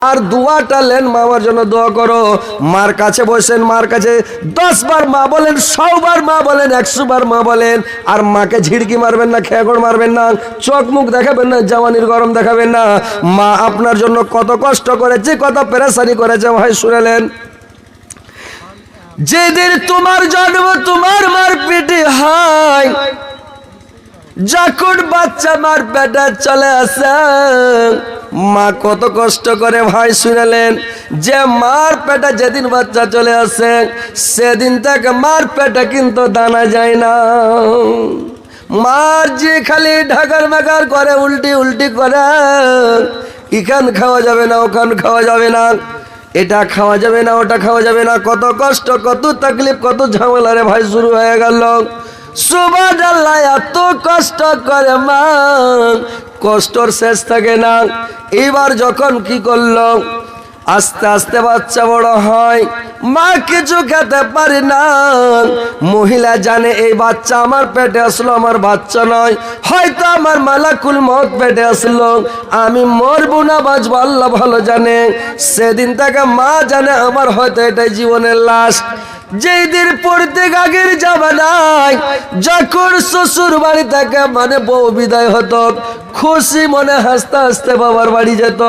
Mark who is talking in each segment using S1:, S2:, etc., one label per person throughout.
S1: আর দোয়াটা লেন, মামার জন্য দোয়া করো। মার কাছে বসেন, মার কাছে 10 বার মা বলেন, 100 বার মা বলেন, 100 বার মা বলেন। আর মাকে ঝিড়কি মারবেন না, খেগড় মারবেন না, চোখ মুখ দেখাবেন না, জাওয়ানির গরম দেখাবেন না। মা আপনার জন্য কত কষ্ট করেছে, কত পেরেশানি করেছে ভাই শুনেলেন। যেদিন তোমার জন্ম তোমার মার পেটে হয়, যখন বাচ্চা মার পেটে চলে আসে, মা কত কষ্ট করে ভাই শুনালেন। যে মার পেটে যেদিন বাচ্চা চলে আসে, সেদিন থেকে মার পেটে কিন্তু দানা যায় না। মার যে খালি ঢাকার মাকার করে, উল্টি উল্টি করে, এখান খাওয়া যাবে না, ওখান খাওয়া যাবে না, এটা খাওয়া যাবে না, ওটা খাওয়া যাবে না। কত কষ্ট, কত তাকলিফ, কত ঝামেলা রে ভাই শুরু হয়ে গেল। সুবহানাল্লাহ, এত কষ্ট করে মা, কষ্টর শেষ থাকে না। এবার যখন কি করলো, আস্তে আস্তে বাচ্চা বড় হয়, মা কিছু খেতে পারে না। মহিলা জানে এই বাচ্চা আমার পেটে আসলো, আমার বাচ্চা নয়, হয়তো আমার মালাকুল মউত পেটে আসলো, আমি মরবো না বাঁচবো আল্লাহ ভালো জানে। সেদিন থেকে মা জানে আমার হয়তো এটাই জীবনের লাশ। যেই দিন পড়তে আগের জামানায় যখন শ্বশুর বাড়ি থেকে মানে বউ বিদায় হতো, খুশি মনে হাসতে হাসতে বাবার বাড়ি যেত।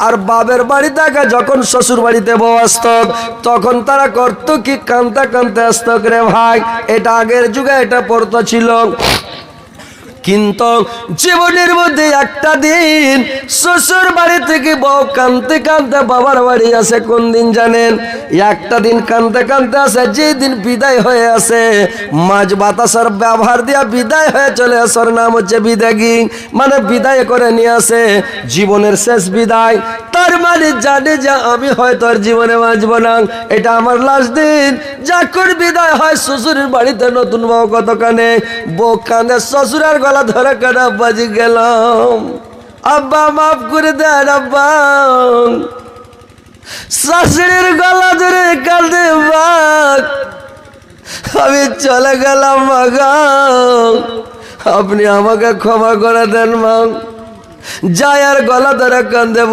S1: আর বাবের বাড়ি থেকে যখন শ্বশুর বাড়িতে বউ আসত, তখন তারা করতো কি, কানতে কানতে আসতো রে ভাই। এটা আগের যুগে এটা পড়তো ছিল। কিন্তু জীবনের মধ্যে একটা দিন শ্বশুর বাড়ি থেকে বউ কানতে কানতে বাবার বাড়ি আসে, কোন দিন জানেন? একটা দিন কানতে কানতে আসে, যেদিন বিদায় হয়ে আসে, মাঝ বাতাসার ব্যবহার দিয়া বিদায় হয়ে চলে আসার নাম হচ্ছে বিদায়ী, মানে বিদায় করে নিয়ে আসে, জীবনের শেষ বিদায়। তার মানে জানে যে আমি হয়তো আর জীবনে বাঁচব না, এটা আমার লাস্ট দিন। যখন বিদায় হয় শ্বশুরের বাড়িতে, নতুন বউ কত কানে, বউ কাঁদে, শ্বশুরের গলা ধরে কাটা, বাজি গেলাম, আব্বা মাফ করে দেন আব্বা। শাশুড়ির গলা ধরে কাঁদে, মা আমি চলে গেলাম, মা আপনি আমাকে ক্ষমা করে দেন মা। যাই আর গলা ধরে কাঁদে,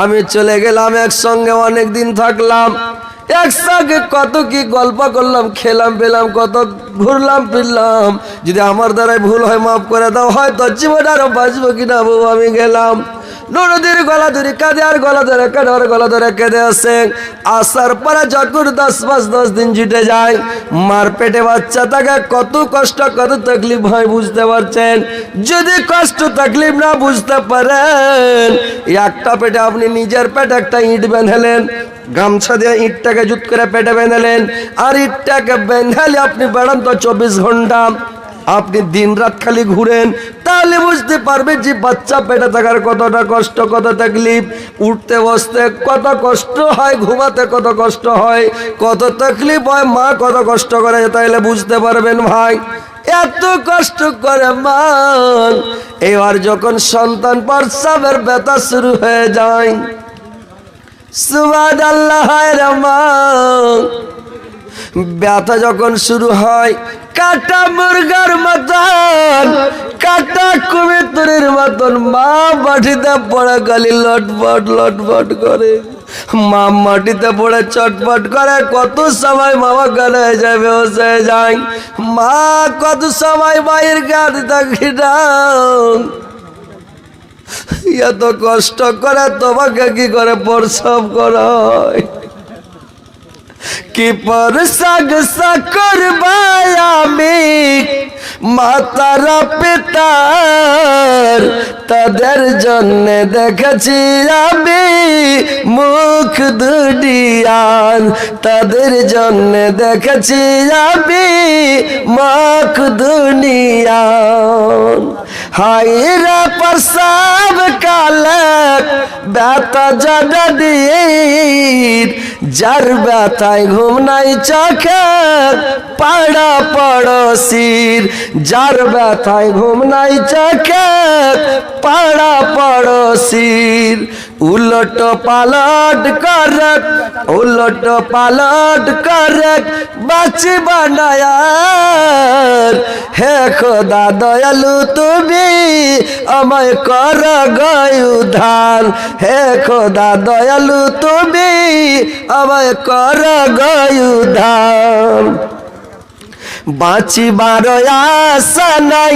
S1: আমি চলে গেলাম, একসঙ্গে অনেক দিন থাকলাম, একসঙ্গে কত কি গল্প করলাম, খেলাম পেলাম, কত ঘুরলাম ফিরলাম। যদি আমার দ্বারাই ভুল হয় মাফ করে দাও, হয়তো জীবন আরো বাঁচবো কিনা বউ। আমি গেলাম, ননদের গলা ধরে কাঁদে, আর গলা ধরে কাঁদে, আর গলা ধরে কেঁদে আসে। আসার পরে যখন 10 দিন ছুটে যায়, মার পেটে বাচ্চা থাকে, কত কষ্ট, কত তকলিফ হয় বুঝতে পারছেন? যদি কষ্ট তকলিফ না বুঝতে পারেন, একটা পেটে আপনি নিজের পেটে একটা ইট বেঁধেলেন, গামছা দিয়ে ইটটাকে জুত করে পেটে বেঁধেলেন, আর ইটটাকে বেঁধালে আপনি বেড়ান তো 24 ঘন্টা, আপনি দিন রাত খালি ঘুরেন, তাহলে বুঝতে পারবে যে বাচ্চা পেটে থাকার কতটা কষ্ট, কত তাকলিফ। উঠতে বসতে কত কষ্ট হয়, ঘুমাতে কত কষ্ট হয়, কত তাকলিফ হয়, মা কত কষ্ট করে, তাইলে বুঝতে পারবেন ভাই। এত কষ্ট করে মা, এবার যখন সন্তান প্রসবের ব্যথা শুরু হয়ে যায়, সুবহানাল্লাহ রে মা, ব্যথা যখন শুরু হয়, কাটা মুরগার মতন, কাটা কুমিরের মতন মা মাটিতে পড়ে খালি লটপট লটপট করে, মা মাটিতে পড়ে চটপট করে। কত সময় মামা গানে যায়, বেহোশ হয়ে যায়, মা কত সময় মায়ের গান থাকি না। এত কষ্ট করে তোমাকে কি করে প্রসব করায়, কি পরসাগ করবাই আমি মাতারা পিতার, তাদের জন্য দেখেছি আমি মুখ দুনিয়ার, তাদের জন্য দেখেছি আমি মুখ দুনিয়ার। হায়রা প্রসব কালে ব্যথা জননীর, যার ব্যথায় ঘুম নাই চোখে পাড়া পড়োশির, যার ব্যথায় ঘুম নাই চোখে পাড়া পড়োশির। उलट पालट करक उलट पालट करक बाची बनाया हे खुदा दयालु তুমি আমায় কর গয় উদ্ধার হে খোদা দয়ালু তুমি আমায় কর গয় উদ্ধার বাঁচিবার আশা নাই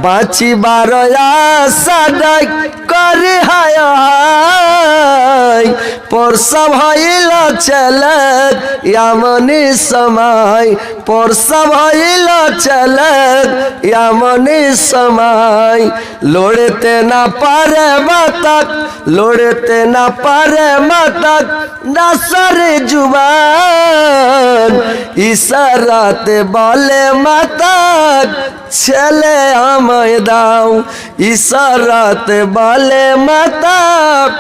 S1: বাঁচিবার আশা নাই করে হায় হায় পরশা হইল ছেলে এমনি সময় পরশা হইল ছেলে এমনি সময় লড়তে না পারে মাতাক লড়তে না পারে মাতাক নাসরে জুবান ইশারাতে বলে মাতাক ছেলে আমায় দাও ইশারাতে বলে মাতাক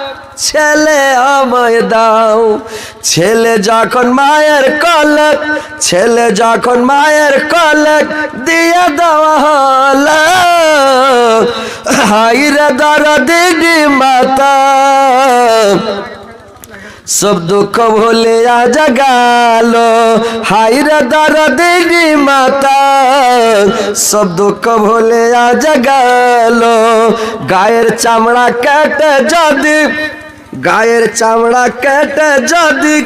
S1: ছেলে আমায় দাও ছেলে যখন মায়ের কলক ছেলে যখন মায়ের কলক দিয়ে দেওয়া হলো হায়রে দরদি মাতা सब दुख भूले आज गालो हायरे दरदी माता सब दुख भूले आज गालो गायर चामड़ा काटे जदी गायर चामड़ा काटे जदी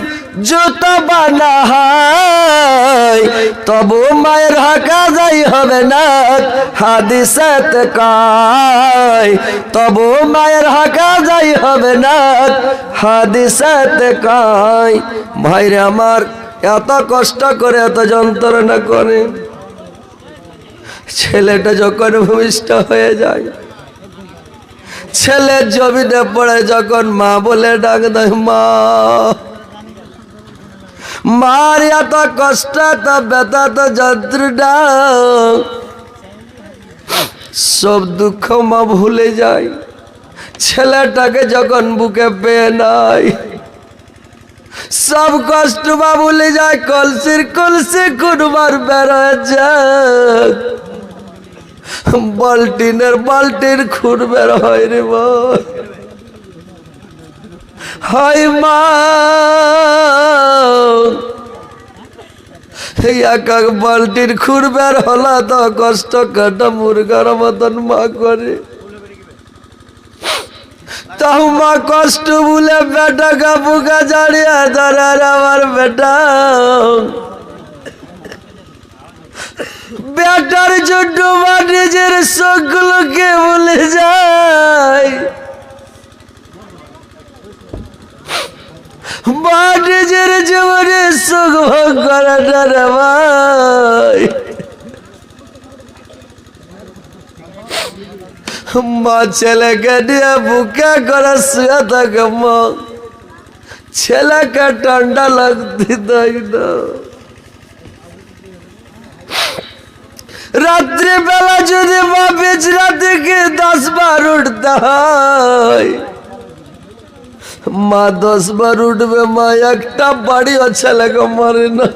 S1: জুতো বানা হয় তবু মায়ের হকা যাই হবে না হাদিসেত কয় তবু মায়ের হকা যাই হবে না হাদিসেত কয় ভাইরে আমার এত কষ্ট করে এত যন্ত্রণা করে ছেলেটা যখন ভূমিষ্ঠ হয়ে যায় ছেলে জমিনে পড়ে যখন মা বলে ডাক দেয় মা মার এত কষ্ট তো ব্যথা তো যন্ত্রণা সব দুঃখ মা ভুলে যায় ছেলেটাকে যখন বুকে পেয়ে নাই সব কষ্ট মা ভুলে যায় কলসির কলসি কুনবার বেরোয় যায় বাল্টিনের বাল্টির খুন বের হয় রে মা হায় মা এক এক বাল্টির খুর বের হলা তো কষ্ট কাটা মুরগার মতন মা করে তাও মা কষ্ট বলে বেটা কা বুকা জাড়িয়ে ধরে আমার বেটা বেটার জন্য মা নিজের শোকগুলোকে ভুলে যায় মা নিজের জীবনে সুখ ভোগ করাটা রে ভাই মা ছেলেকে নিয়ে বুকে করে শুয়ে থাকে মা ছেলেকে ঠান্ডা লাগতে দেয় না রাত্রি বেলা যদি মা বিছনা থেকে 10 বার উঠতে হয় মা 10 বার উঠবে মা একটা বাড়িও ছেলেকে মারে না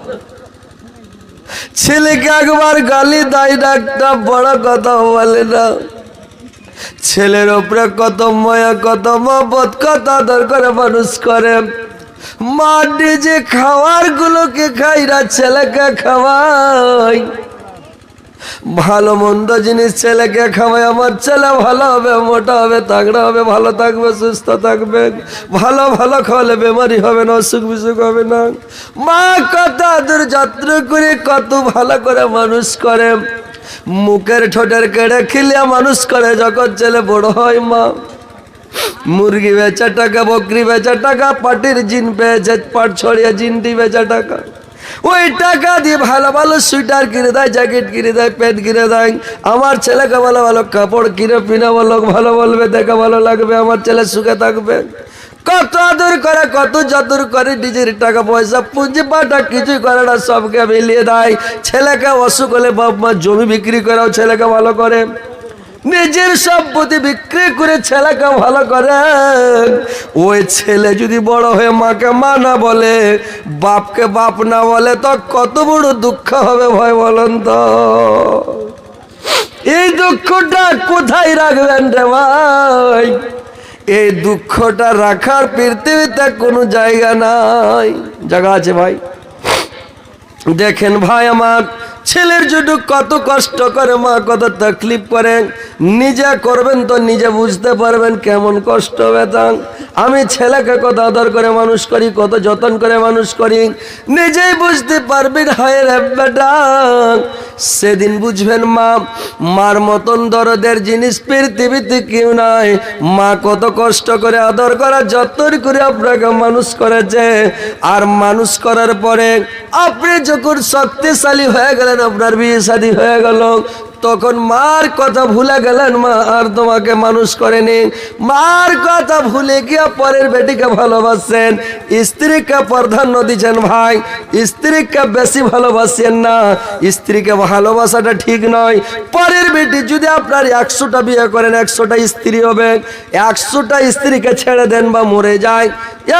S1: ছেলেকে একবার গালি দেয় না একটা বড় কথা বলে না ছেলের উপরে কত মায়া কত মহব্বত কত আদর করে মানুষ করে মা নিজে খাওয়ার গুলোকে খাই না ছেলেকে খাওয়াই ভালো মন্দ জিনিস ছেলেকে খাওয়াই আমার ছেলে ভালো হবে মোটা হবে তাগড়া হবে ভালো থাকবে সুস্থ থাকবে ভালো ভালো খাওয়ালে বেমারি হবে না অসুখ বিসুখ হবে না মা কত আদর যত্ন করে কত ভালো করে মানুষ করে মুখের ঠোঁটের কেড়ে খিলিয়া মানুষ করে যখন ছেলে বড় হয় মা মুরগি বেচা টাকা বকরি বেচা টাকা পাটির জিন পেয়েছে পাট ছড়িয়ে জিনটি বেচা টাকা ওই টাকা দিয়ে ভালো ভালো সুইটার কিনে দেয় জ্যাকেট কিনে দেয় প্যান্ট কিনে দেয় আমার ছেলেকে ভালো ভালো কাপড় কিনে পিনা বলো ভালো বলবে দেখা ভালো লাগবে আমার ছেলে সুখে থাকবে কত আদর করে কত যত্ন করে নিজের টাকা পয়সা পুঁজি পাটা কিছুই করে না সবকে মিলিয়ে দেয় ছেলেকে অসুখ হলে বাপ মা জমি বিক্রি করেও ছেলেকে ভালো করে নিজের সম্পত্তি বিক্রি করে ছেলেকে ভালো করে ওই ছেলে যদি বড় হয়ে মাকে মা না বলে বাপকে বাপ না বলে তো কত বড় দুঃখ হবে ভয় বলেন তো এই দুঃখটা কোথায় রাখবেন রে ভাই এই দুঃখটা রাখার পৃথিবীতে কোনো জায়গা নাই। জায়গা আছে ভাই? দেখেন ভাই, আমার ছেলের জন্য কত কষ্ট করে মা, কত তকলিফ করে। নিজে করবেন তো নিজে বুঝতে পারবেন কেমন কষ্ট ব্যথা। আমি ছেলেকে কত আদর করে মানুষ করি, কত যত্ন করে মানুষ করি, নিজেই বুঝতে পারবেন। হায় রে বেটা, সেদিন বুঝবেন মা, মার মতন দরদের জিনিস পৃথিবীতে কেউ নাই। মা কত কষ্ট করে আদর করা যত্ন করে আপনাকে মানুষ করেছে। আর মানুষ করার পরে আপনি যখন শক্তিশালী হয়ে গেলেন, আপনার বিয়ে শাদী হয়ে গেল, তখন মার কথা ভুলে গেলেন। মা আর তোমাকে মানুষ করেনি। মার কথা ভুলে গিয়ে পরের বেটিকে ভালোবাসেন, স্ত্রীকে প্রাধান্য দিচ্ছেন। ভাই, স্ত্রীকে বেশি ভালোবাসেন না, স্ত্রীকে ভালোবাসাটা ঠিক নয়। পরের বেটি যদি আপনার 100টা বিয়ে করেন, 100টা স্ত্রী হবে। 100টা স্ত্রীকে ছেড়ে দেন বা মরে যায়,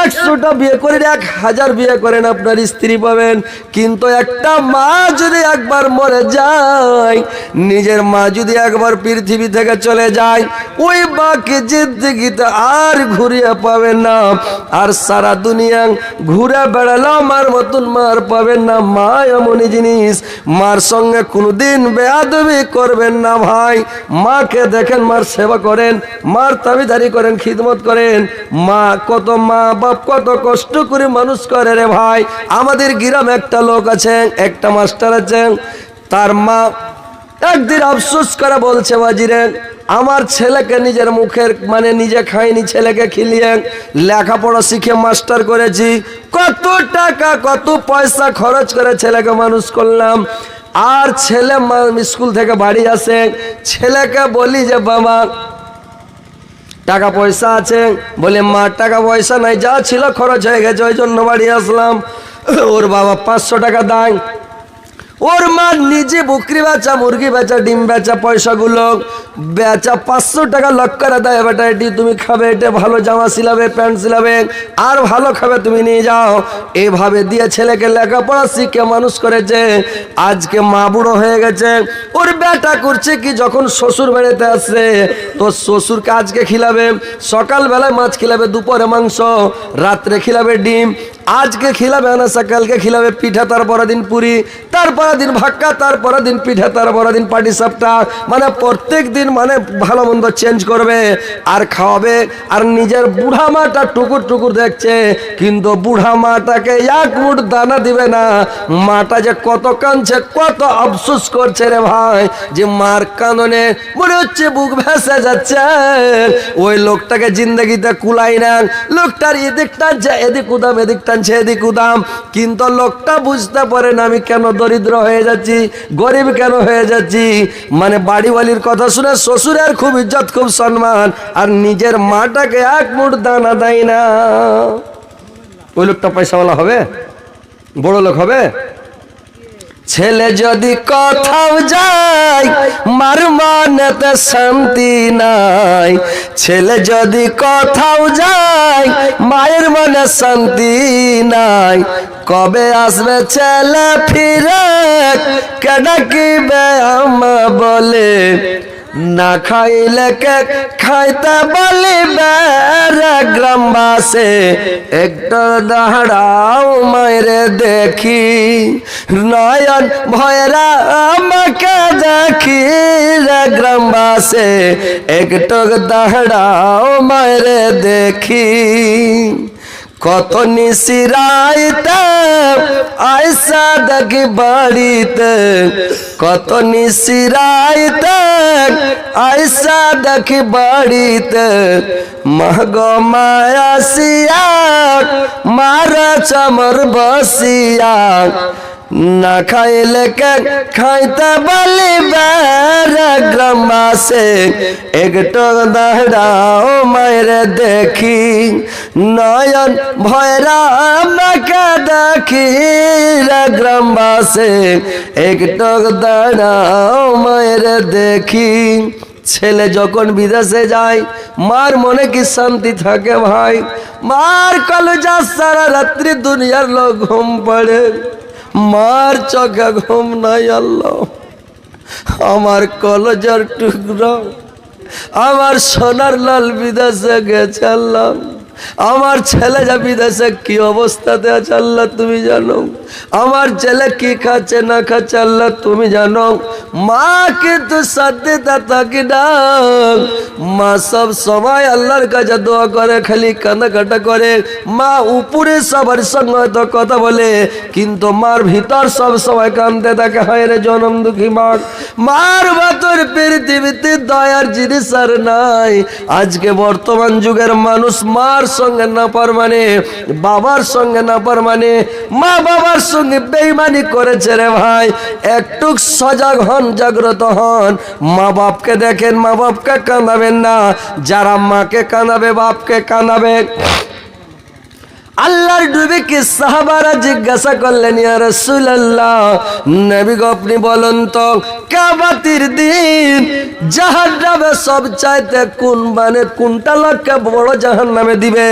S1: 100টা বিয়ে করেন, 1000 বিয়ে করেন, আপনার স্ত্রী পাবেন। কিন্তু একটা মা যদি একবার মরে যায়, নিজের মা যদি একবার পৃথিবী থেকে চলে যায়, ওই মাকে জিন্দেগিতে আর ঘুরিয়ে পাবেন না। আর সারা দুনিয়া ঘুরে বেড়ালেও মার মতন মার পাবেন না। মা এমনই জিনিস, মার সঙ্গে কোনোদিন বেয়াদবি করবেন না। ভাই, মাকে দেখেন, মার সেবা করেন, মার তাবিদারি করেন, খিদমত করেন। মা কত মা বাপ কত কষ্ট করে মানুষ করে রে ভাই। আমাদের গ্রামে একটা লোক আছে, একটা মাস্টার আছে, তার মা একদিন আফসোস করে বলছে, বাজিরে আমার ছেলেকে নিজের মুখের মানে নিজে খাইনি, ছেলেকে খিলিয়ে লেখাপড়া শিখে মাস্টার করেছি, কত টাকা কত পয়সা খরচ করে ছেলেকে মানুষ করলাম। আর ছেলে স্কুল থেকে বাড়ি আসে, ছেলেকে বলি যে বাবা টাকা পয়সা আছে? বলে মা টাকা পয়সা নাই, যা ছিল খরচ হয়ে গেছে, ওই জন্য বাড়ি আসলাম। ওর বাবা 500 টাকা দেয়। ওর মা নিজে বকরি বেচা, মুরগি বেচা, ডিম বেচা, পয়সাগুলো বেচা 500 টাকা লক করে দেয়। বেটা এটি তুমি খাবে, এটা ভালো জামা সিলাবে, প্যান্ট সিলাবে, আর ভালো খাবে, তুমি নিয়ে যাও। এইভাবে দিয়ে ছেলেকে লেখাপড়া শিখে মানুষ করেছে। আজকে মা বুড়ো হয়ে গেছে, ওর বেটা করছে কি, যখন শ্বশুর বাড়িতে আসছে তো শ্বশুরকে আজকে খিলাবে, সকালবেলায় মাছ খিলাবে, দুপুরে মাংস, রাত্রে খিলাবে ডিম, আজকে খিলাবে আনাসা, কালকে খিলাবে পিঠা, তারপরের দিন পুরি, তারপরের দিন ভাক্কা, তারপরের দিন পিঠা, তারপরের দিন পাটি সাপটা। মানে প্রত্যেক দিন মানে ভালো মন্দ চেঞ্জ করবে আর খাওয়াবে। আর নিজের বুড়া মাটা টুকুর টুকুর দেখছে, কিন্তু বুড়া মাটাকে এক মুঠ দানা দিবে না। মাটা যে কত কাঁদছে, কত আফসোস করছে রে ভাই, যে মার কাঁদনে মনে হচ্ছে বুক ভেসে যাচ্ছে। ওই লোকটাকে জিন্দগিতে কুলাই না, লোকটার এদিক টানছে এদিক উদাম, এদিক টানছে এদিক উদাম, কিন্তু লোকটা বুঝতে পারে না আমি কেন দরিদ্র হয়ে যাচ্ছি, গরিব কেন হয়ে যাচ্ছি। মানে বাড়িওয়ালির কথা শুনে শ্বশুরের খুব ইজ্জত, খুব সম্মান, আর নিজের মাটাকে এক মুঠ দানা দেয় না। ওই লোকটা পয়সাওয়ালা হবে, বড় লোক হবে? ছেলে যদি কোথাও যায়, মার মনেতে শান্তি নাই। ছেলে যদি কোথাও যায়, মায়ের মনে শান্তি নাই। কবে আসবে ছেলে ফিরে, কে ডাকিবে আমা বলে, না খাইলে কে খাইতে বলিবে রে গ্রামবাসে। একটু দাঁড়াও মায়েরে দেখি, নয়ন ভয়রা আমাকে দেখি রে গ্রামবাসে। একটু দাঁড়াও মায়েরে দেখি। কত নিশিরাইতে আইসা দেখি বাড়িতে, কত নিশিরাইতে আইসা দেখি বাড়িতে। মাগ মায়াসিয়া মারা চামর বসিয়া, না খাইলে কে খাইতে বলিবে রে গ্রামবাসে। একটু দাঁড়াও মায়েরে দেখি, নয়ন ভয়রা আমাকে দেখি রে গ্রামবাসে। একটু দাঁড়াও মায়েরে দেখি। ছেলে যখন বিদেশে যায়, মার মনে কি শান্তি থাকে ভাই। মার কলেজা সারা রাত্রি দুনিয়ার লোক ঘুম পড়ে, মার চোখে ঘুম নাই। আল্লাহ, আমার কলেজের টুকরা আমার সোনার লাল বিদেশে গেছে আল্লাহ, আমার ছেলে যা বিদেশে কি অবস্থাতে আছে আল্লাহ তুমি জানো, আমার ছেলে কি খাচ্ছে না খাচ্ছে আল্লাহ তুমি জানো। মা কিন্তু সাথে থাকি না, মা সব সময় আল্লাহর কাছে দোয়া করে, খালি কান্নাকাটা করে। মা উপরে সবার সঙ্গে হয়তো কথা বলে, কিন্তু মার ভিতর সব সময় কাঁদতে থাকে, হায় রে জনম দুঃখী মা। মার ভেতর পৃথিবীতে দয়ার জিনিস আর নাই। আজকে বর্তমান যুগের মানুষ মার সঙ্গে না পার মানে, বাবার সঙ্গে না পার মানে, মা বাবার সঙ্গে বেঈমানি করেছে রে ভাই। একটু সজাগ হন, জাগ্রত হন, মা বাপকে দেখেন, মা বাপকে কাঁদাবেন না। যারা মাকে কাঁদাবে, বাপকে কাঁদাবে। আল্লাহর নবীকে সাহাবারা জিজ্ঞাসা করলেন, ইয়া রাসূলুল্লাহ, নবী গো আপনি বলুন তো, কিয়ামতের দিন জাহান্নামে সবচাইতে কোনটা লোককে বড় জাহান্নামে দিবে,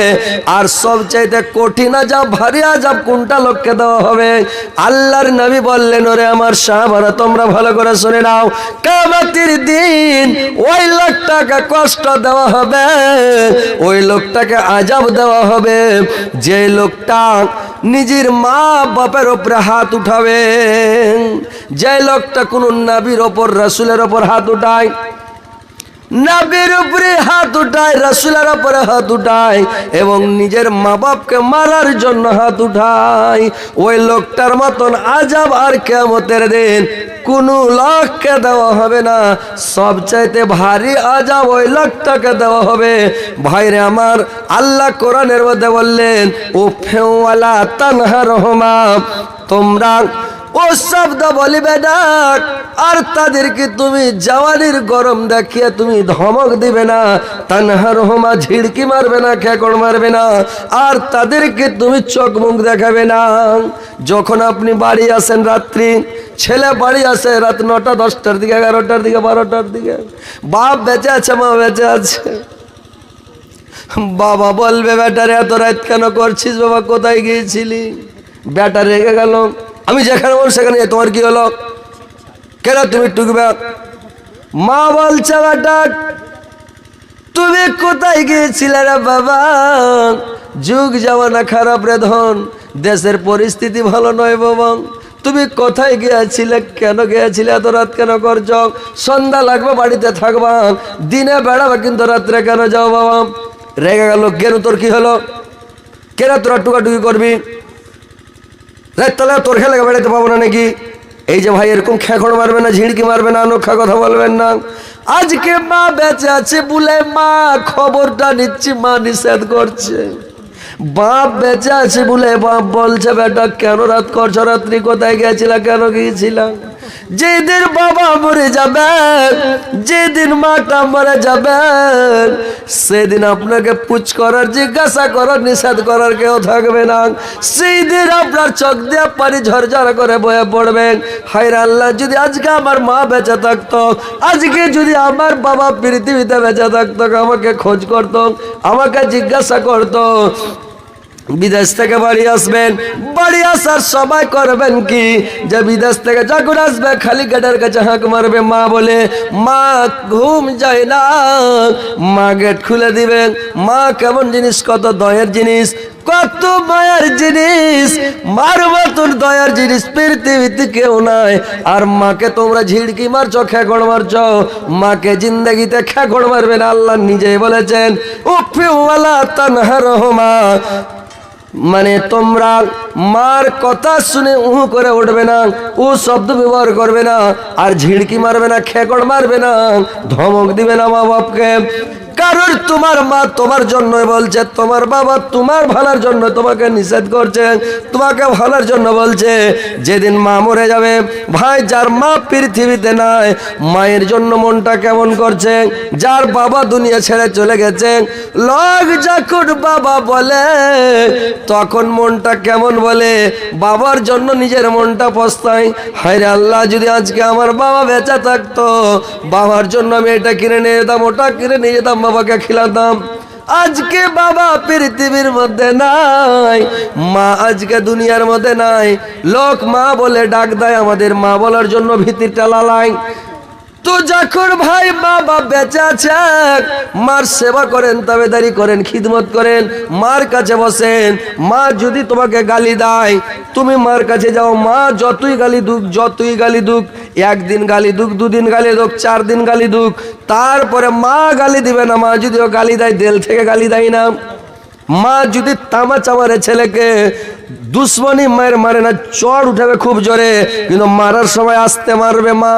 S1: আর সবচাইতে কঠিন আযাব, ভারী আযাব কোনটা লোককে দেওয়া হবে? আল্লাহর নবী বললেন, ওরে আমার সাহাবারা তোমরা ভালো করে শুনে নাও, কিয়ামতের দিন ওই লোকটাকে কষ্ট দেওয়া হবে, ওই লোকটাকে আযাব দেওয়া হবে যে লোকটা নিজের মা বাপের উপরে হাত উঠাবে, যে লোকটা কোন নবীর উপর, রাসূলের উপর হাত উঠায়, নবীর উপরে হাত উঠায়, রাসূলের উপরে হাত উঠায়, এবং নিজের মা বাপকে মারার জন্য হাত উঠায়, ওই লোকটার মতন আযাব আর কিয়ামতের দিন কোন লোককে দেওয়া হবে না। সবচাইতে ভারী আযাব ওই লোকটাকে দেওয়া হবে। ভাইরে আমার, আল্লাহ কোরআনের মধ্যে বললেন, ও ফেওয়ালা তানহারহুমা, তোমরা ও শব্দ বলিবে না, আর তাদেরকে তুমি জওয়ানির গরম দেখিয়ে তুমি ধমক দিবে না। তানহারহুমা, ঝিড়কি মারবে না, খেকড় মারবে না, আর তাদেরকে তুমি চোখ মুখ দেখাবে না। যখন আপনি বাড়ি আসেন রাত্রি, ছেলে বাড়ি আসে রাত 9টা 10টার দিকে, 11টার দিকে, 12টার দিকে, বাপ বেঁচে আছে, মা বেঁচে আছে, বাবা বলবে, বেটারে এত রাত কেন করছিস বাবা, কোথায় গিয়েছিলি? বেটা রেগে গেল, আমি যেখানে বল সেখানে, তোমার কি হলো, কেন তুমি টুকবে? মা বলছে, বেটা তুমি কোথায় গিয়েছিলে রে বাবা? যুগ জামানা খারাপ রে ধন, দেশের পরিস্থিতি ভালো নয় বাবা, তুমি কোথায় গিয়েছিলে, কেন গিয়েছিলে, এত রাত কেন করছ? সন্ধ্যা লাগবে বাড়িতে থাকবা, দিনে বেড়াবে, কিন্তু রাত্রে কেন যাও বাবা? রেগে গেল, কেন তোর কি হলো, কেন তোরা টুকাটুকি করবি, রাত তাহলে তোর খেলে বেড়াতে পাবো না নাকি? এই যে ভাই, এরকম খেখড় মারবে না, ঝিড়কি মারবে না, অনক্ষা কথা বলবেন না। আজকে মা বেঁচে আছে বলে মা খবরটা নিচ্ছি, মা নিষেধ করছে। বাপ বেঁচে আছে বলে বাপ বলছে, বেটা কেন রাত করছো, রাত্রি কোথায় গিয়েছিলা, কেন গিয়েছিলাম? যেদিন বাবা মরে যাবে, যেদিন মাটা মরে যাবে, সেদিন আপনাকে পুছ করার, জিজ্ঞাসা করার, নিষেধ করার কেউ থাকবে না। সেই দিন আপনার চোখ দিয়ে পানি ঝরঝর করে বয়ে পড়বে। হায় আল্লাহ, যদি আজকে আমার মা বেঁচে থাকতো, আজকে যদি আমার বাবা পৃথিবীতে বেঁচে থাকতো, আমাকে খোঁজ করতো, আমাকে জিজ্ঞাসা করতো, বিদেশ থেকে বাড়ি আসবেন, বাড়ি আসার সময় করবেন কি, যে বিদেশ থেকে যখন আসবে খালি গেটের কাছে হাঁক মারবে, মা বলে, মা ঘুম যায় না, মা গেট খুলে দিবেন। মা কেমন জিনিস, কত দয়ের জিনিস, কত মায়ের জিনিস, মার মতন দয়ার জিনিস পৃথিবীতে কেউ নাই। আর মাকে তোমরা ঝিড়কি মারছো, খেকড় মারছো, মাকে জিন্দগিতে খেকড় মারবে না। আল্লাহ নিজেই বলেছেন, উফিওয়ালা তানহারহুমা, মানে তোমরা মার কথা শুনে উহু করে উঠবে না, ও শব্দ ব্যবহার করবে না, আর ঝিড়কি মারবে না, খেকড় মারবে না, ধমক দিবে না মা বাপকে। কারণ তোমার মা তোমার জন্য বলছে, তোমার বাবা তোমার ভালোর জন্য তোমাকে নিষেধ করছে, তোমাকে ভালোর জন্য বলছে। যেদিন মা মরে যাবে ভাই, যার মা পৃথিবীতে নাই, মায়ের জন্য মনটা কেমন করছে। যার বাবা দুনিয়া ছেড়ে চলে গেছে, লোক যখন বাবা বলে তখন মনটা কেমন বলে, বাবার জন্য নিজের মনটা পস্তায়। হায় রে আল্লাহ, যদি আজকে আমার বাবা বেঁচে থাকতো, বাবার জন্য আমি এটা কিনে নিয়ে যেতাম, ওটা কিনে নিয়ে যেতাম, বাবাকে খিলাতাম। আজকে বাবা পৃথিবীর মধ্যে নাই, মা আজকে দুনিয়ার মধ্যে নাই। লোক মা বলে ডাক দেয়, আমাদের মা বলার জন্য ভীতিটা লালায়। তো যখন ভাই বাবা বেঁচে আছে, মার সেবা করেন, তাবেদারি করেন, খিদমত করেন, মার কাছে বসেন। মা যদি তোমাকে গালি দেয়, তুমি মার কাছে যাও। মা যতই গালি দুক, যতই গালি দুক, একদিন গালি দুক, দুদিন গালি দুক, 4 দিন গালি দুক, তারপরে মা গালি দিবে না। মা যদিও গালি দেয়, দিল থেকে গালি দেয় না। মা যদি তামাচা মারে ছেলেকে, দুশ্মনী মায়ের মারে না, চড় উঠাবে খুব জোরে, কিন্তু মারার সময় আস্তে মারবে মা।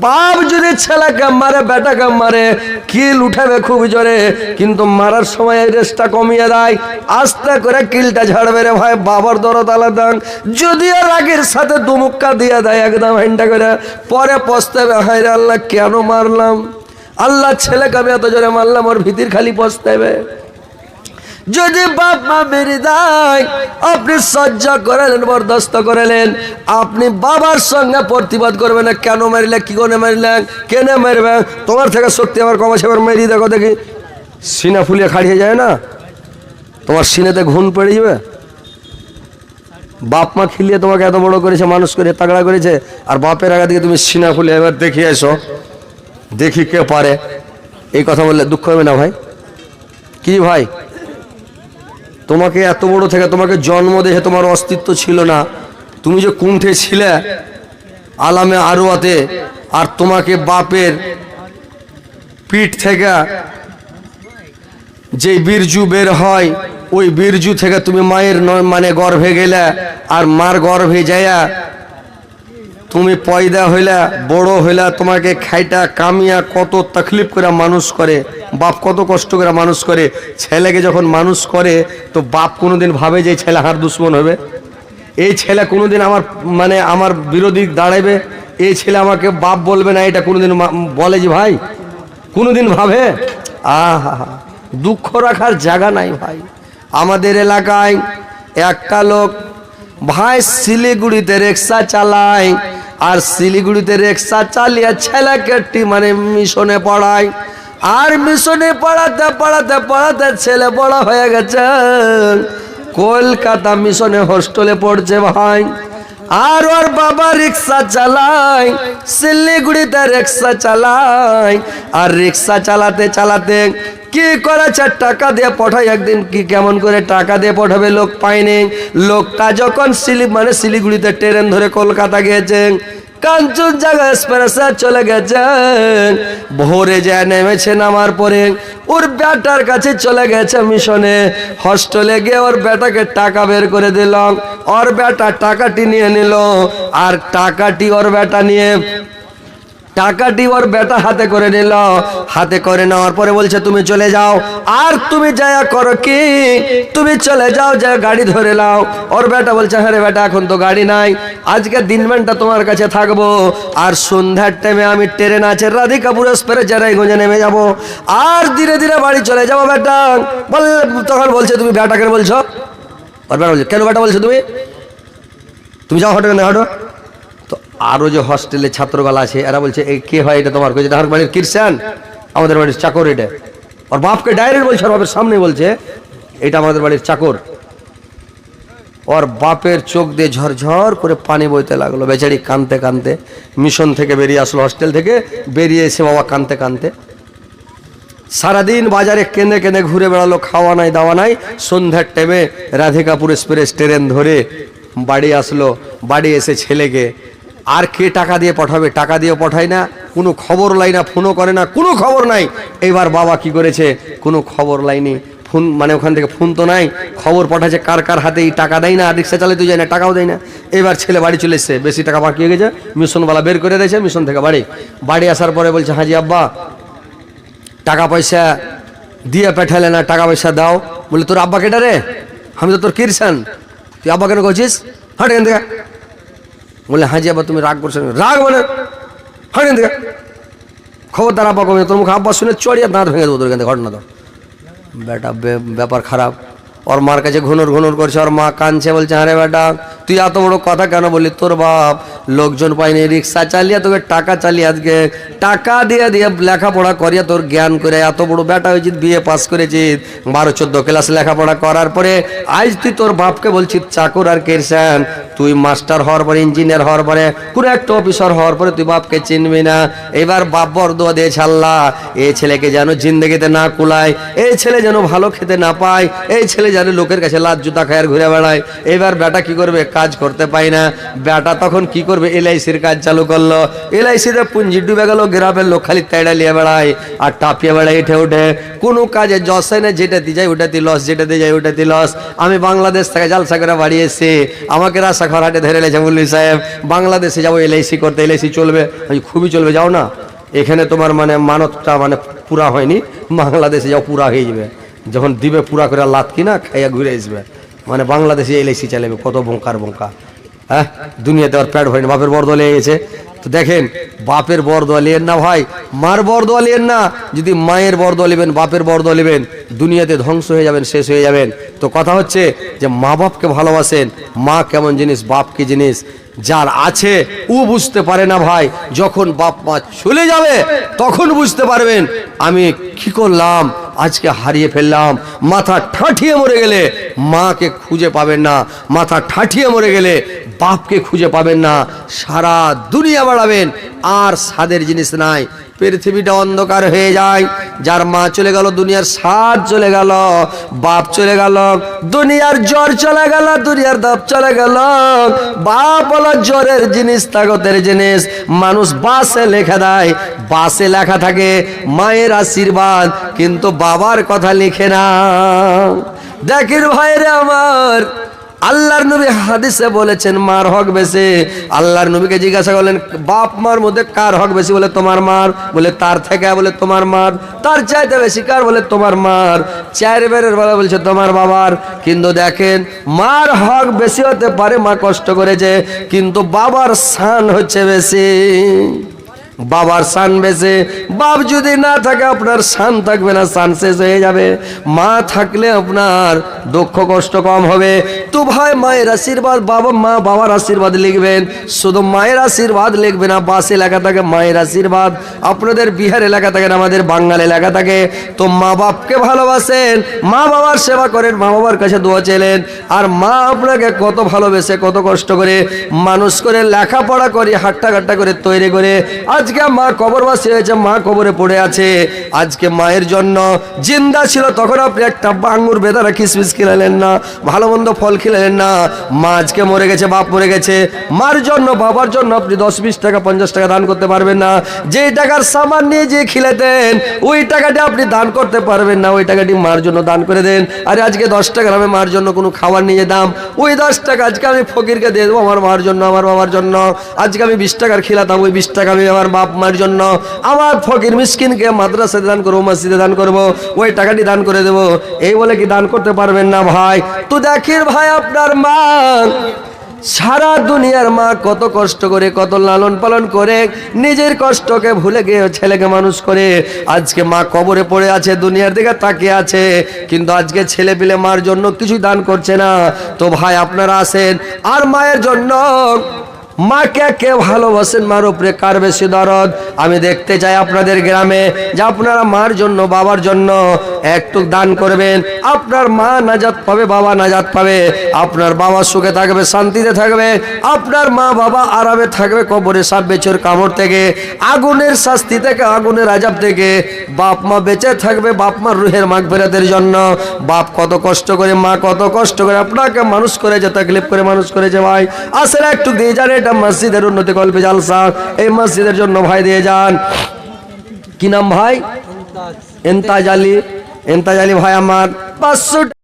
S1: বাপ যদি ছেলেকে মারে, বেটাকে মারে, কিল উঠাবে খুব জোরে, কিন্তু মারার সময় রেসটা কমিয়ে দেয়, আস্তে করে কিলটা ঝাড়বে রে ভাই। বাবার দরদ আলাদা। যদিও রাগের সাথে দুমুক্কা দিয়ে দেয় একদম হ্যান্ডা করে, পরে পস্তাবে, হায় রে আল্লাহ কেন মারলাম, আল্লাহ ছেলেকে আমি এত জোরে মারলাম, ওর ভিতির খালি পস্তাবে। যদি বাপ মা মেরে দেয়, আপনি সহ্য করেলেন, বরদাস্ত করেলেন, আপনি বাবার সঙ্গে প্রতিবাদ করবেন না। কেন মারিলে, কি করে মারিলেন, কেন মারবে, তোমার থেকে শক্তি আমার কম আছে, এবার মেরি দেখো দেখি। সিনা ফুলিয়ে খাড়িয়ে যায় না, তোমার সিনেতে ঘুণ পড়ে যাবে। বাপ মা খিলিয়ে তোমাকে এত বড় করেছে, মানুষ করে তাগড়া করেছে, আর বাপের আগে দিকে তুমি সিনা ফুলিয়ে এবার দেখিয়ে এসো, দেখি কে পারে। এই কথা বললে দুঃখ হবে না ভাই? কি ভাই, তোমাকে এত বড় থেকে, তোমাকে জন্ম দিয়ে তোমার অস্তিত্ব ছিল না, তুমি যে কুণ্ঠে ছিলে আলামে আরওয়াতে, আর তোমাকে বাপের পিঠ থেকে যে বীর্যু বের হয়, ওই বীর্যু থেকে তুমি মায়ের মানে গর্ভে গেলে, আর মার গর্ভে যাইয়া তুমি পয়দা হইলা, বড় হইলা, তোমাকে খাইটা কামিয়া কত তকলিফ করে মানুষ করে, বাপ কত কষ্ট করে মানুষ করে। ছেলেকে যখন মানুষ করে, তো বাপ কোনোদিন ভাবে যে ছেলে হার দুশ্মন হবে, এই ছেলে কোনোদিন আমার মানে আমার বিরোধী দাঁড়াবে, এই ছেলে আমাকে বাপ বলবে না, এটা কোনোদিন বলে যে ভাই, কোনোদিন ভাবে? আহা, দুঃখ রাখার জায়গা নাই ভাই। আমাদের এলাকায় একটা লোক ভাই শিলিগুড়িতে রিক্সা চালায়, আর শিলিগুড়িতে রিক্সা চালিয়ে ছেলেকে মানে মিশনে পড়ায়, আর মিশনে পড়াতে পড়াতে পড়াতে ছেলে বড় হয়ে গেছে, কলকাতা মিশনে হোস্টেলে পড়ছে ভাই। আর ওর বাবা রিক্সা চালায়, শিলিগুড়িতে রিক্সা চালায়, আর রিক্সা চালাতে চালাতে কি করেছে, টাকা দিয়ে পাঠায়। একদিন কি কেমন করে টাকা দিয়ে পাঠাবে, লোক পায়নি। লোকটা যখন শিলিগুড়িতে ট্রেন ধরে কলকাতা গিয়েছেন, কাঞ্চনজঙ্ঘা এক্সপ্রেসে চলে গেছেন, ভোরে যায় নেমেছে, নামার পরে ওর বেটার কাছে চলে গেছে মিশনে, হস্টেলে গিয়ে ওর বেটাকে টাকা বের করে দিল। ওর বেটা টাকাটি নিয়ে নিল, আর টাকাটি ওর বেটা নিয়ে টাকাটি ওর বেটা হাতে করে নিল। হাতে করে নেওয়ার পরে বলছে তুমি চলে যাও। আর তুমি যায়া করো কি, তুমি চলে যাও, যা গাড়ি ধরে নাও। ওর বেটা বলছে হ্যাঁ রে বেটা, এখন তো গাড়ি নাই, আজকে দিনমানটা তোমার কাছে থাকবো, আর সন্ধ্যার টাইমে আমি ট্রেন আছে রাধিকাপুর এক্সপ্রেস জেরাইগঞ্জে নেমে যাব, আর ধীরে ধীরে বাড়ি চলে যাবো বেটা। তখন বলছে তুমি বেটা কেন বলছো? ওর বেটা বলছে কেন বেটা বলছো তুমি, তুমি যাও, হটো না হটো। তো আরো যে হস্টেলে ছাত্রগুলো আছে, এরা বলছে এই কে হয় এটা তোমার? কইছে আমার বাড়ির খ্রিস্টান, আমাদের বাড়ির চাকর এটা। ওর বাপকে ডাইরেক্ট বলছে, ওর বাপের সামনে বলছে এটা আমাদের বাড়ির চাকর। ওর বাপের চোখ দিয়ে ঝরঝর করে পানি বইতে লাগলো, বেচারি কাঁদতে কাঁদতে মিশন থেকে বেরিয়ে আসলো, হস্টেল থেকে বেরিয়ে এসে বাবা কাঁদতে কাঁদতে সারাদিন বাজারে কেঁদে কেঁদে ঘুরে বেড়ালো, খাওয়া নাই দাওয়া নাই। সন্ধ্যার টাইমে রাধিকাপুর এক্সপ্রেস ট্রেন ধরে বাড়ি আসলো। বাড়ি এসে ছেলেকে আর কে টাকা দিয়ে পাঠাবে, টাকা দিয়ে পাঠায় না, কোনো খবর লাই না, ফোনও করে না, কোনো খবর নাই। এইবার বাবা কি করেছে, কোনো খবর লাইনি, ফোন মানে ওখান থেকে ফোন তো নাই, খবর পাঠাচ্ছে কার কার হাতেই টাকা দেয় না, রিক্সা চালাতে যায় না, টাকাও দেয় না। এবার ছেলে বাড়ি চলে এসছে, বেশি টাকা বাকি হয়ে গেছে, মিশনওয়ালা বের করে দিয়েছে, মিশন থেকে বাড়ি আসার পরে বলছে হাজি আব্বা টাকা পয়সা দিয়ে পাঠালে না, টাকা পয়সা দাও। বলে তোর আব্বা কেটা রে? আমি তো তোর কিরসান, তুই আব্বা কেন করছিস? হাট এখান থেকে। বলে হাজি আব্বা তুমি রাগ করছো? রাগ বলে হাট এখান থেকে, খবরদার আব্বা কমে, তোর মুখে আব্বা শুনে চড়িয়ে দাঁত ভেঙে দেবো তোর এখান থেকে, ঘটনা তো। বেটা ব্যাপার খারাপ। ওর মার কাছে ঘুনুর ঘুনুর করছে, ওর মা কাঁদছে, বলছে আরে বেটা তুই এত বড় কথা কেন বললি? তোর বাপ লোকজন পায়নি, রিক্সা চালিয়ে তোকে টাকা চালিয়ে আজকে টাকা দিয়ে দিয়ে লেখাপড়া করিয়া তোর জ্ঞান করে এত বড় বেটা হয়েছিস, বিয়ে পাস করেছিস, 12-14 ক্লাস লেখাপড়া করার পরে আজ তুই তোর বাপকে বলছিস চাকর আর কেরসান। তুই মাস্টার হওয়ার পরে, ইঞ্জিনিয়ার হওয়ার পরে, কোনো একটা অফিসার হওয়ার পরে তুই বাপকে চিনবি না। এবার বাপ বরদোয়া দিয়েছে আল্লাহ, এই ছেলেকে যেন জিন্দগিতে না কুলায়, এই ছেলে যেন ভালো খেতে না পায়, এই ছেলে যেন লোকের কাছে লাজ জুতা খায় আর ঘুরে বেড়ায়। এবার বেটা কি করবে? কাজ করতে পায় না। বেটা তখন কি করবে? এলআইসির কাজ চালু করলো। এলআইসিতে পুঞ্জি ডুবে গেল, গ্রামের লোক খালি তেড়া লিয়ে বেড়ায় আর টাপিয়ে বেড়ায় উঠে উঠে। কোনো কাজে জস হয় না, যেটাতে যাই ওটাতে লস, যেটাতে যাই ওটাতে লস। আমি বাংলাদেশ থেকে জালসা করে বাড়ি এসে আমাকে রাস্তা খরাটে ধরে লেছে, বললি সাহেব বাংলাদেশে যাবো এলআইসি করতে, এলআইসি চলবে। আমি খুবই চলবে, যাও না, এখানে তোমার মানে মানতটা মানে পুরা হয়নি, বাংলাদেশে যাও পুরা হয়ে যাবে। যখন দিবে পুরা করে লাত কিনা খাইয়া ঘুরে আসবে। মানে বাংলাদেশে এলআইসি চালাবে, কত বঙ্কার বঙ্কা। হ্যাঁ, দুনিয়াতে আর প্যাড হয়নি, বাপের বরদোয়া লেগে গেছে। তো দেখেন, বাপের বরদোয়া লিয়েন না ভাই, মার বরদোয়া লিয়েন না। যদি মায়ের বরদোয়া নেবেন, বাপের বরদোয়া নেবেন, দুনিয়াতে ধ্বংস হয়ে যাবেন, শেষ হয়ে যাবেন। তো কথা হচ্ছে যে মা বাপকে ভালোবাসেন। মা কেমন জিনিস, বাপ কি জিনিস, যার আছে ও বুঝতে পারে না ভাই। যখন বাপ মা চলে যাবে তখন বুঝতে পারবেন আমি কি করলাম, আজকে হারিয়ে ফেললাম। মাথা ঠাঠিয়ে মরে গেলে মাকে খুঁজে পাবেন না, মাথা ঠাঠিয়ে মরে গেলে বাপকে খুঁজে পাবেন না। সারা দুনিয়া বাড়াবেন আর স্বাদের জিনিস নাই। পৃথিবীটা অন্ধকার হয়ে যায়। যার মা চলে গেল, দুনিয়ার স্বাদ চলে গেল। বাপ চলে গেল, দুনিয়ার জ্বর চলে গেল, দুনিয়ার দাপ চলে গেল। বাপ হলো জ্বরের জিনিস, তাগতের জিনিস। মানুষ বাসে লেখা দেয়, বাসে লেখা থাকে মায়ের আশীর্বাদ, কিন্তু বাবার কথা লিখে না। দেখেন ভাইরে আমার, আল্লাহর নবী হাদিসে বলেছেন মার হক বেশি। আল্লাহর নবীকে জিজ্ঞাসা করলেন বাপ মার মধ্যে কার হক বেশি? বলে তোমার মার। বলে তার থেকে? বলে তোমার মার। তার চাইতে বেশি কার? বলে তোমার মার। 4 বেরের বেলা বলছে তোমার বাবার। কিন্তু দেখেন, মার হক বেশি হতে পারে, মা কষ্ট করেছে, কিন্তু বাবার শান হচ্ছে বেশি। বাবার শান বেশি। বাপ যদি না থাকে আপনার শান থাকবে না, শান শেষ হয়ে যাবে। মা থাকলে আপনার দুঃখ কষ্ট কম হবে। তো ভাই, মায়ের আশীর্বাদ, বাবার আশীর্বাদ লিখবেন। শুধু মায়ের আশীর্বাদ লিখবে না, বাসে লেখা থাকে মায়ের আশীর্বাদ। আপনাদের বিহার এলাকা থাকে, আমাদের বাঙালি এলাকা থাকে। তো মা বাপকে ভালোবাসেন, মা বাবার সেবা করেন, মা বাবার কাছে দোয়া চাইলেন। আর মা আপনাকে কত ভালোবেসে, কত কষ্ট করে মানুষ করে, লেখাপড়া করে, হাট্টা কাট্টা করে তৈরি করে আজকে মা কবরবাসী হয়েছে, মা কবরে পড়ে আছে। আজকে মায়ের জন্য জিন্দা ছিল তখন আপনি একটা আঙ্গুর বেদারা কিসমিস খেলালেন না, ভালো মন্দ ফল খেলালেন না। মা আজকে মরে গেছে, বাপ মরে গেছে, মার জন্য, বাবার জন্য আপনি 10-20 টাকা 50 টাকা দান করতে পারবেন না। যেই টাকার সামান নিয়ে যে খিলেতেন ওই টাকাটি আপনি দান করতে পারবেন না, ওই টাকাটি মার জন্য দান করে দেন। আরে আজকে 10 টাকা আমি মার জন্য কোনো খাবার নিয়ে দাম, ওই 10 টাকা আজকে আমি ফকিরকে দিয়ে দেবো আমার মার জন্য, আমার বাবার জন্য। আজকে আমি 20 টাকার খিলাতাম, ওই 20 টাকা আমি আমার বাপ মার জন্য, আমার ফকির মিসকিনকে মাদ্রাসায় দান করবো, মসজিদে দান করবো, ওই টাকাটি দান করে দেবো। এই বলে কি দান করতে পারবেন না ভাই? তো দেখেন ভাই, আপনার মা, সারা দুনিয়ার মা কত কষ্ট করে, কত লালন পালন করে, নিজের কষ্টকে ভুলে গিয়ে ছেলেকে মানুষ করে। আজকে মা কবরে পড়ে আছে, দুনিয়ার দিকে তাকিয়ে আছে, কিন্তু আজকে ছেলে পিলে মার জন্য কিছু দান করছে না। তো ভাই, আপনারা আসেন আর মায়ের জন্য, মাকে কে ভালোবাসেন, মার উপরে কার বেশি দরদ? আমি দেখতে চাই আপনাদের গ্রামে যে আপনারা মার জন্য, বাবার জন্য একটু দান করবেন। আপনার মা নাজাত পাবে, বাবা নাজাত পাবে, আপনার বাবা সুখে থাকবে, শান্তিতে থাকবে, আপনার মা বাবা আরামে থাকবে কবরে সাপ বেচোর কামড় থেকে, আগুনের শাস্তি থেকে, আগুনের আজাব থেকে। বাপ মা বেঁচে থাকবে বাপ মার রুহের মাগফিরাতের জন্য। বাপ কত কষ্ট করে, মা কত কষ্ট করে আপনাকে মানুষ করেছে, তাকলিফ করে মানুষ করেছে। ভাই আসলে একটু দিয়ে যান, এটা মসজিদের উন্নতি কল্পে জালসা, এই মসজিদের জন্য ভাই দিয়ে যান। কি নাম ভাই? এন্তাজ আলী। এন্তাজ আলী ভাই আমার 500